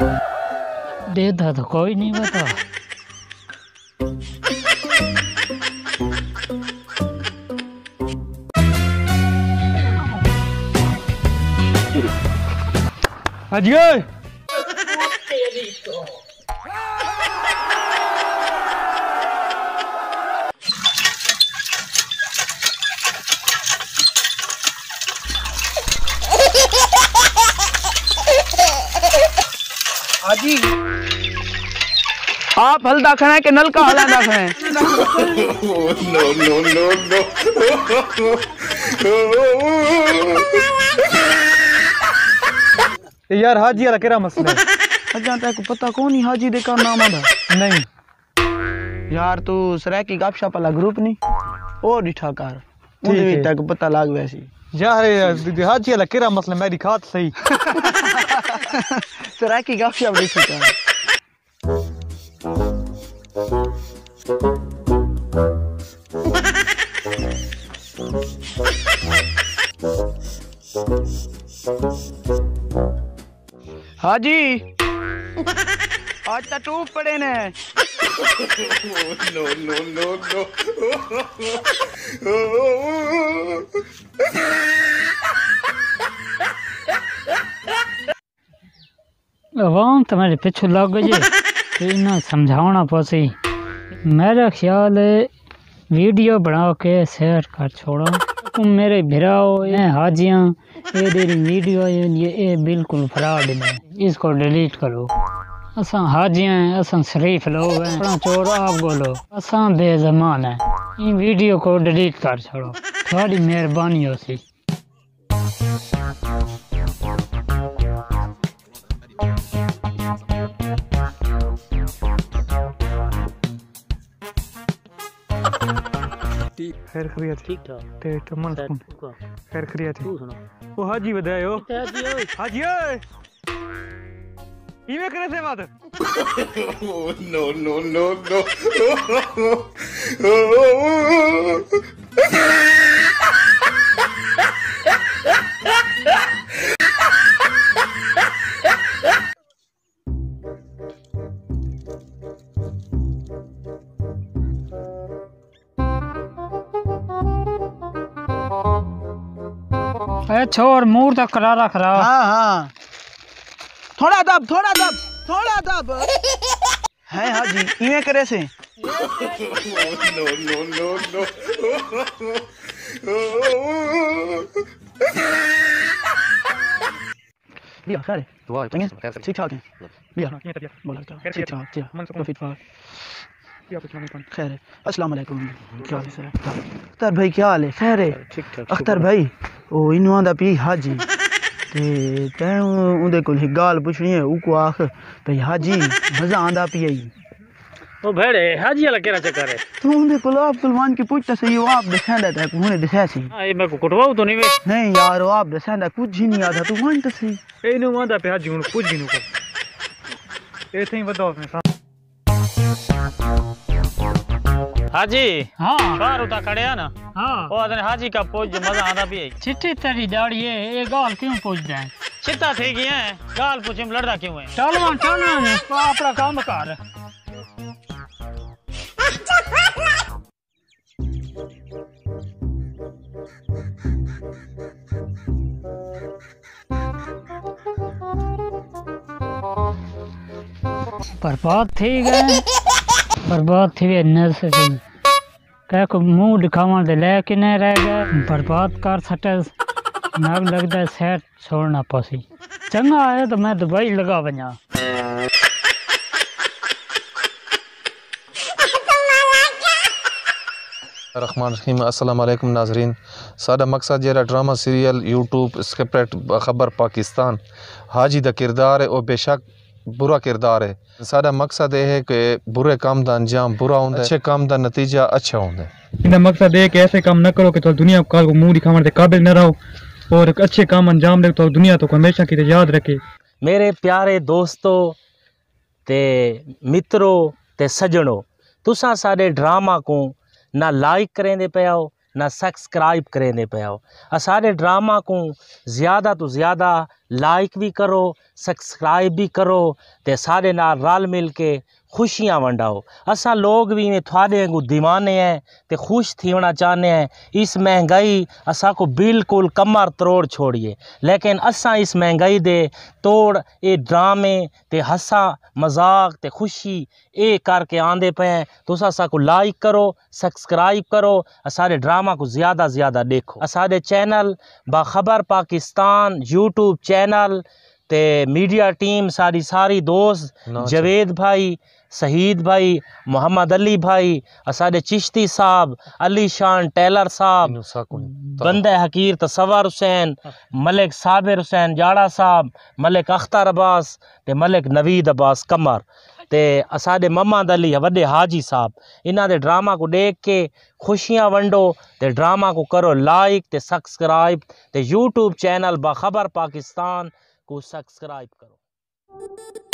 देता तो कोई नहीं बता। हाजी हाजी आप हल दाखना है कि नल का हल दाखना है? No no no no. यार हाजी वाला केरा मसला है? जानता को पता कौन ही हाजी दे कारनामा था? नहीं यार तू सराय की गपशप वाला ग्रुप नहीं ओ डिठा कर मुझे तक पता लग वैसी यार हाजी वाला केरा मसला मेरी खात सही सराय की गपशप देखी कर। हाजी आज तो टूप पड़े ने। No no no no. आवाम तुम्हारे पीछे लग गई तो इन्हें समझाना पसी। मेरा ख्याल है वीडियो बना के शेयर कर छोड़ो। तुम मेरे भिराओ ये हाजियाँ ये तेरी वीडियो ये बिल्कुल फ्रॉड है, इसको डिलीट करो। असा हाजियाँ हैं, असा शरीफ लोग हैं, अपना चोर आप बोलो, असा बेजमान है। इन वीडियो को डिलीट कर छोड़ो, थोड़ी मेहरबानी हो सी। खैर खैरियत ठीक ठाक ते टमन खैर खैरियत तू सुना वो हाजी बधायो हाजी ओए इवे करे से बात। No no no no. छोड़ मूड तक करारा खराब। हाँ हाँ थोड़ा दब है हाजी इवे करे से। No no no no. बिया सारे ठीक ठाक है बिया बोला ठीक ठाक तो फिट फाट खैर है। अस्सलाम वालेकुम क्या हाल है अख्तर भाई क्या हाल है? खैर है अख्तर भाई ओ इन्हों आंदा पी हाजी ते तैं उंदे कोल एक गाल पुछनी है उको आख भाई हाजी मजा आंदा पी आई ओ भेड़े हाजी वाला केरा चक्कर है? तू उंदे कोल आप कुलवान की पूछता सही वो आप दसेंदा था कोने दसया सी। हां ये मैं को कुटवाऊ तो नहीं वे नहीं यार वो आप दसेंदा कुछ ही नहीं आता तू मान तो सही ए नु आंदा पे हाजी हुन कुछ भी नु कर ए थई वदो अपने हाजी। हाँ बाहर उता खड़े है ना। हाँ वो आदने हाजी का पोज मजा आंदा भी है। चिट्ठी तेरी दाढ़ी है ये गाल क्यों पूछदा है? चिट्टा थी गई है गाल पूछे में लड़दा क्यों है? चलवा अपना काम कर। बर्बाद थी गए बर्बाद थी वे नस कह को मुंह दिखावा दे लेके नहीं रह गए बर्बाद कर सटे नाग लगता सेट छोड़ना पसी। चंगा आया तो मैं दुबई लगा वजा। रहमान रहीम अस्सलाम वालेकुम नाजरीन। साडा मकसद जरा ड्रामा सीरियल यूट्यूब स्क्रिप्ट खबर पाकिस्तान हाजी दा किरदार है और बेशक बुरा किरदार है। साडा मकसद यह है कि बुरे काम का अंजाम बुरा होंदा है, अच्छे काम का नतीजा अच्छा होंदा है। इनका मकसद है कि ऐसे काम न करो कि तो दुनिया को मुंह दिखाने के काबिल न रहो और अच्छे काम अंजाम दे तो दुनिया तो हमेशा की याद रखे। मेरे प्यारे दोस्तों ते मित्रों ते सजनों तुसा साडे ड्रामा को ना लाइक करेंदे पे आओ ना सब्सक्राइब करेंदे पे आओ। साडे ड्रामा को ज़्यादा तो ज़्यादा लाइक भी करो, सब्सक्राइब भी करो ते सारे नाल रल मिल के खुशियां वंडाओ। असां लोग भी में थोड़े को दीवाने हैं ते खुश थीना चाहते हैं। इस महंगाई असा को बिल्कुल कमर तोड़ छोड़िए, लेकिन असां इस महंगाई दे तोड़ ये ड्रामे ते हंसा मजाक ते खुशी ये करके आंदे पे हैं। तुस असा को लाइक करो, सब्सक्राइब करो, सारे ड्रामा को ज़्यादा देखो। सारे चैनल बाखबर पाकिस्तान यूट्यूब चैनल ते मीडिया टीम सारी दोस्त जवेद भाई, शहीद भाई, मोहम्मद अली भाई, असारे चिश्ती साहब, अली शान टेलर साहब, बंदे हकीर तसवर हुसैन, मलिक साबिर हुसैन जाड़ा साहब, मलिक अख्तर अब्बास ते मलिक नवीद अब्बास कमर ते असारे मोहम्मद अली वड्डे हाजी साहब, इन्हां दे ड्रामा को देख के खुशियां वंडो ते ड्रामा को करो लाइक ते सब्सक्राइब ते यूट्यूब चैनल बाखबर पाकिस्तान को सब्सक्राइब करो।